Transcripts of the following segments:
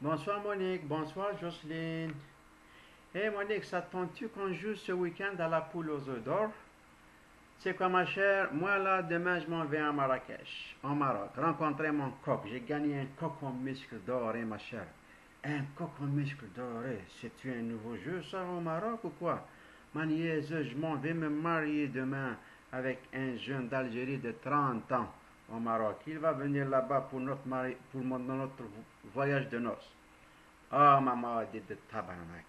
Bonsoir Monique, bonsoir Jocelyne. Hé Monique, ça te tente-tu qu'on joue ce week-end à la poule aux œufs d'or? C'est quoi ma chère? Moi là, demain je m'en vais à Marrakech, en Maroc, rencontrer mon coq. J'ai gagné un coq en muscle doré ma chère. Un coq en muscle doré, c'est-tu un nouveau jeu ça au Maroc ou quoi? Ma nièce, je m'en vais me marier demain avec un jeune d'Algérie de 30 ans au Maroc. Il va venir là-bas pour notre voyage de noces. Oh, maman dit de tabarnak.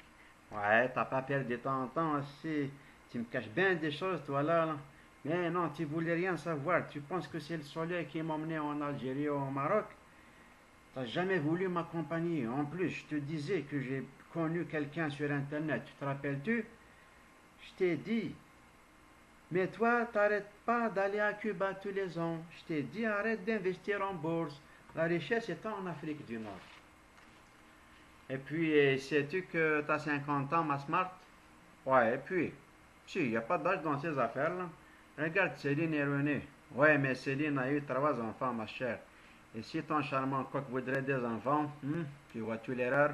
Ouais, t'as pas perdu ton temps aussi. Tu me caches bien des choses, toi là. Mais non, tu voulais rien savoir. Tu penses que c'est le soleil qui m'a emmené en Algérie ou au Maroc? T'as jamais voulu m'accompagner. En plus, je te disais que j'ai connu quelqu'un sur Internet. Tu te rappelles-tu? Je t'ai dit. Mais toi, t'arrêtes pas d'aller à Cuba tous les ans. Je t'ai dit, arrête d'investir en bourse. La richesse est en Afrique du Nord. Et puis, sais-tu que tu as 50 ans, ma smart? Ouais, et puis, si, il n'y a pas d'âge dans ces affaires-là. Regarde Céline et René. Ouais, mais Céline a eu 3 enfants, ma chère. Et si ton charmant coq voudrait des enfants, tu vois-tu l'erreur?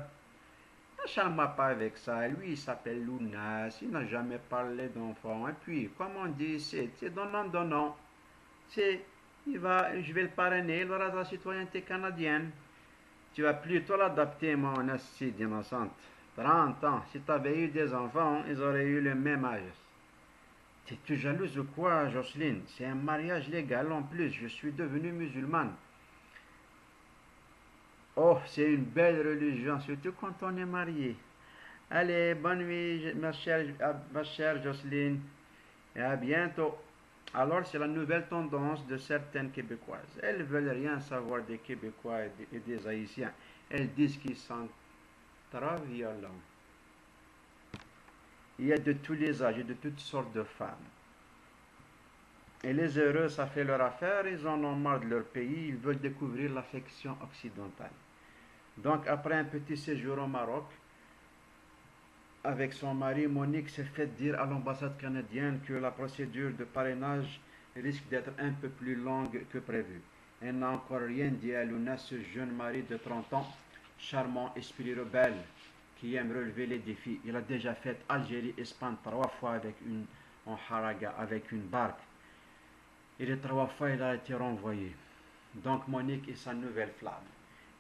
Ne charme pas avec ça. Lui, il s'appelle Lunas. Il n'a jamais parlé d'enfants. Et puis, comme on dit, c'est donnant-donnant. C'est, je vais le parrainer, il aura sa citoyenneté canadienne. Tu vas plutôt l'adapter, mon asti d'innocente. 30 ans, si tu avais eu des enfants, ils auraient eu le même âge. T'es-tu jalouse ou quoi, Jocelyne? C'est un mariage légal en plus, je suis devenue musulmane. Oh, c'est une belle religion, surtout quand on est marié. Allez, bonne nuit, ma chère Jocelyne, et à bientôt. Alors, c'est la nouvelle tendance de certaines Québécoises. Elles veulent rien savoir des Québécois et des Haïtiens. Elles disent qu'ils sont trop violents. Il y a de tous les âges et de toutes sortes de femmes. Et les heureux, ça fait leur affaire, ils en ont marre de leur pays, ils veulent découvrir l'affection occidentale. Donc, après un petit séjour au Maroc, avec son mari, Monique s'est fait dire à l'ambassade canadienne que la procédure de parrainage risque d'être un peu plus longue que prévu. Elle n'a encore rien dit à Luna, ce jeune mari de 30 ans, charmant, esprit rebelle, qui aime relever les défis. Il a déjà fait Algérie-Espagne 3 fois avec en haraga, avec une barque. Et les 3 fois, il a été renvoyé. Donc Monique est sa nouvelle flamme.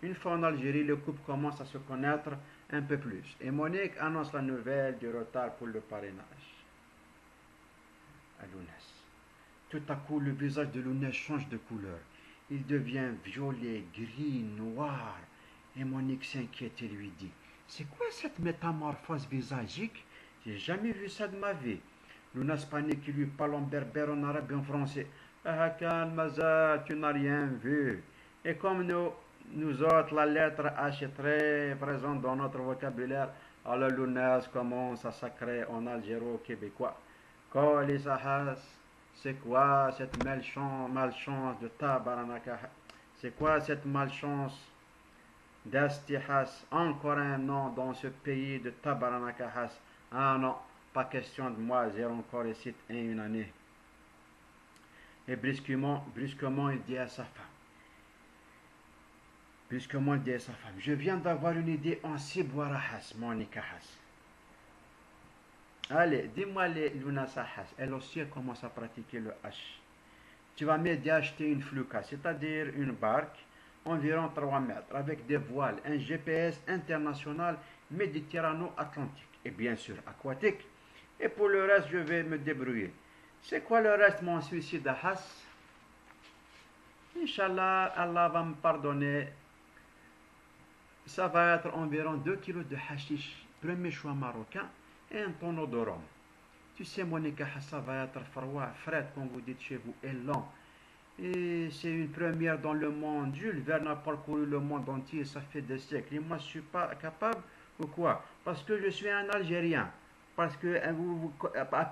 Une fois en Algérie, le couple commence à se connaître un peu plus. Et Monique annonce la nouvelle du retard pour le parrainage à Lounès. Tout à coup, le visage de Lounès change de couleur. Il devient violet, gris, noir. Et Monique s'inquiète et lui dit: c'est quoi cette métamorphose visagique? J'ai jamais vu ça de ma vie. Lounès panique et lui parle en berbère, en arabe et en français. Ah, calme, tu n'as rien vu. Et comme nous autres, la lettre H est très présente dans notre vocabulaire, alors Lounès commence à sacrer en algéro-québécois. Kolisahas, c'est quoi cette malchance de Tabaranaka? C'est quoi cette malchance d'Astihas? Encore un nom dans ce pays de Tabaranakahas. Ah non, pas question de moi, j'ai encore ici une année. Et brusquement, il dit à sa femme. Brusquement, il dit à sa femme: je viens d'avoir une idée en Sibwarahas, Monikahas. Allez, dis-moi les Lunasahas. Elle aussi, elle commence à pratiquer le H. Tu vas m'aider à acheter une fluka, c'est-à-dire une barque environ 3 mètres, avec des voiles, un GPS international méditerrano-atlantique, et bien sûr aquatique. Et pour le reste, je vais me débrouiller. C'est quoi le reste, mon suicide Ahas? Inch'Allah, Allah va me pardonner. Ça va être environ 2 kilos de hashish, premier choix marocain, et un tonneau de rhum. Tu sais, Monica, ça va être froid, frais, comme vous dites chez vous, et lent. Et c'est une première dans le monde. Jules Verne a parcouru le monde entier, ça fait des siècles. Et moi, je ne suis pas capable, ou quoi? Parce que je suis un Algérien. Parce que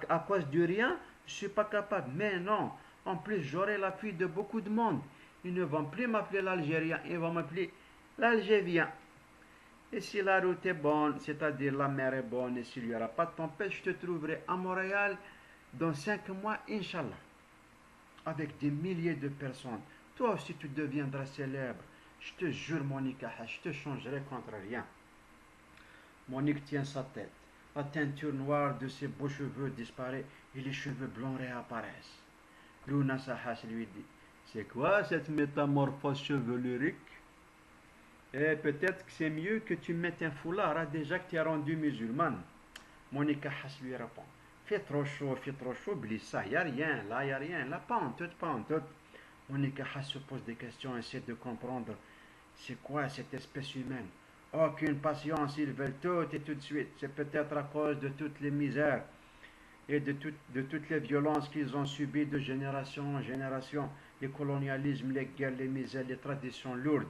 à cause du rien, je ne suis pas capable. Mais non, en plus, j'aurai l'appui de beaucoup de monde. Ils ne vont plus m'appeler l'Algérien, ils vont m'appeler l'Algérien. Et si la route est bonne, c'est-à-dire la mer est bonne, et s'il n'y aura pas de tempête, je te trouverai à Montréal dans 5 mois, Inch'Allah, avec des milliers de personnes. Toi aussi, tu deviendras célèbre. Je te jure, Monique, je te changerai contre rien. Monique tient sa tête. La teinture noire de ses beaux cheveux disparaît et les cheveux blonds réapparaissent. Luna Sahas lui dit: c'est quoi cette métamorphose chevelurique? Et peut-être que c'est mieux que tu mettes un foulard, hein, déjà que tu es rendu musulmane. Monica Hass lui répond: fait trop chaud, oublie ça, y a rien, là, y a rien, là, pas en tout, pas en tout. Monica Hass se pose des questions, essaie de comprendre c'est quoi cette espèce humaine. Aucune patience, ils veulent tout et tout de suite. C'est peut-être à cause de toutes les misères et de toutes les violences qu'ils ont subies de génération en génération. Les colonialismes, les guerres, les misères, les traditions lourdes,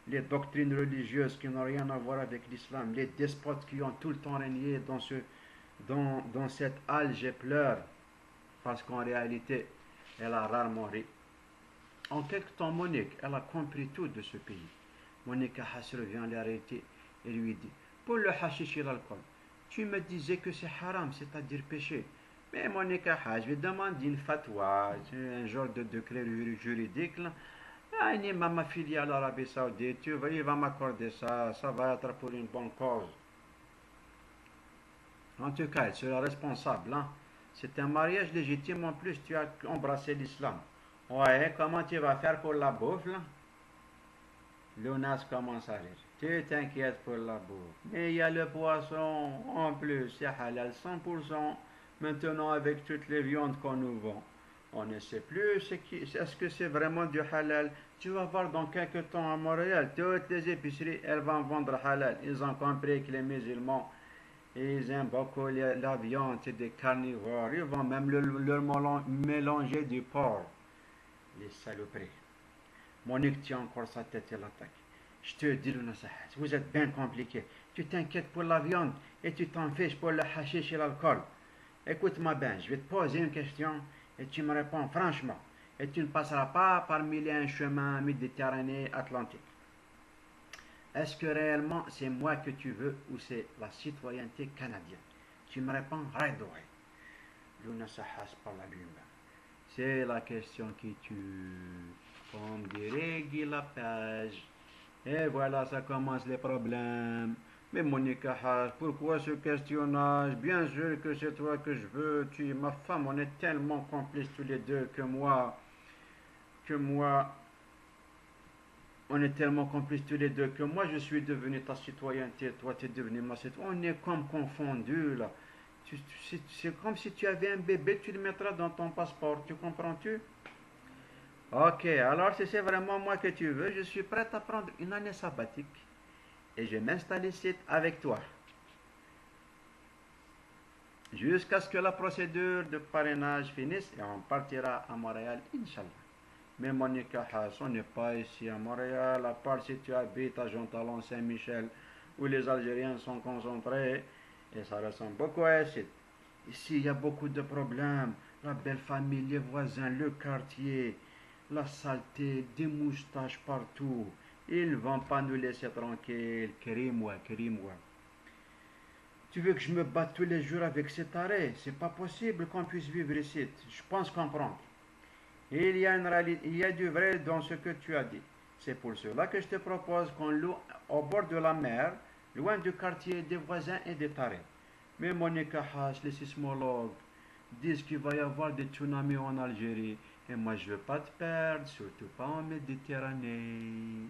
les doctrines religieuses qui n'ont rien à voir avec l'islam, les despotes qui ont tout le temps régné dans cette alge pleure, parce qu'en réalité, elle a rarement ri. En quelque temps, Monique, elle a compris tout de ce pays. Monique Hass revient à la réalité et lui dit: pour le hashish et l'alcool, tu me disais que c'est haram, c'est-à-dire péché. Mais Monique Hass, je vais demander une fatwa, un genre de décret juridique. Là. Un imam affilié à l'Arabie Saoudite, tu vois, il va m'accorder ça, ça va être pour une bonne cause. En tout cas, elle sera responsable. Hein. C'est un mariage légitime, en plus tu as embrassé l'islam. Ouais, comment tu vas faire pour la bouffe là? Lounas commence à rire. Tu t'inquiètes pour la bouffe. Mais il y a le poisson en plus, c'est halal 100%. Maintenant avec toutes les viandes qu'on nous vend. On ne sait plus est-ce que c'est vraiment du halal. Tu vas voir dans quelques temps à Montréal, toutes les épiceries, elles vont vendre halal. Ils ont compris que les musulmans, ils aiment beaucoup la viande, c'est des carnivores. Ils vont même leur mélanger du porc. Les saloperies. Monique tient encore sa tête et l'attaque. Je te dis, le Nasahat, vous êtes bien compliqué. Tu t'inquiètes pour la viande et tu t'en fiches pour le hashish et l'alcool. Écoute-moi bien, je vais te poser une question et tu me réponds franchement. Et tu ne passeras pas par mille et un chemins méditerranéen atlantique. Est-ce que réellement c'est moi que tu veux ou c'est la citoyenneté canadienne? Tu me réponds right away. Luna Sahas parle à lui-même. C'est la question qui tue. Comme dirait Guy Lapage. Et voilà, ça commence les problèmes. Mais Monica Haas, pourquoi ce questionnage? Bien sûr que c'est toi que je veux. Tu es ma femme, on est tellement complices tous les deux que moi, on est tellement complices tous les deux que moi je suis devenu ta citoyenneté, toi tu es devenu ma citoyenneté. On est comme confondus là. C'est comme si tu avais un bébé, tu le mettras dans ton passeport, tu comprends-tu? Ok, alors si c'est vraiment moi que tu veux, je suis prête à prendre une année sabbatique et je m'installe ici avec toi. Jusqu'à ce que la procédure de parrainage finisse et on partira à Montréal, Inch'Allah. Mais Monica Haas, on n'est pas ici à Montréal, à part si tu habites à Jean-Talon Saint-Michel, où les Algériens sont concentrés, et ça ressemble beaucoup à ici. Ici, il y a beaucoup de problèmes. La belle famille, les voisins, le quartier, la saleté, des moustaches partout. Ils ne vont pas nous laisser tranquilles. Kérim-moi, Kérim-moi. Tu veux que je me batte tous les jours avec cet arrêt? C'est pas possible qu'on puisse vivre ici. Je pense comprendre. Il y a une réalité, il y a du vrai dans ce que tu as dit. C'est pour cela que je te propose qu'on loue au bord de la mer, loin du quartier des voisins et des tarés. Mais Monica Haas, les sismologues, disent qu'il va y avoir des tsunamis en Algérie. Et moi, je ne veux pas te perdre, surtout pas en Méditerranée.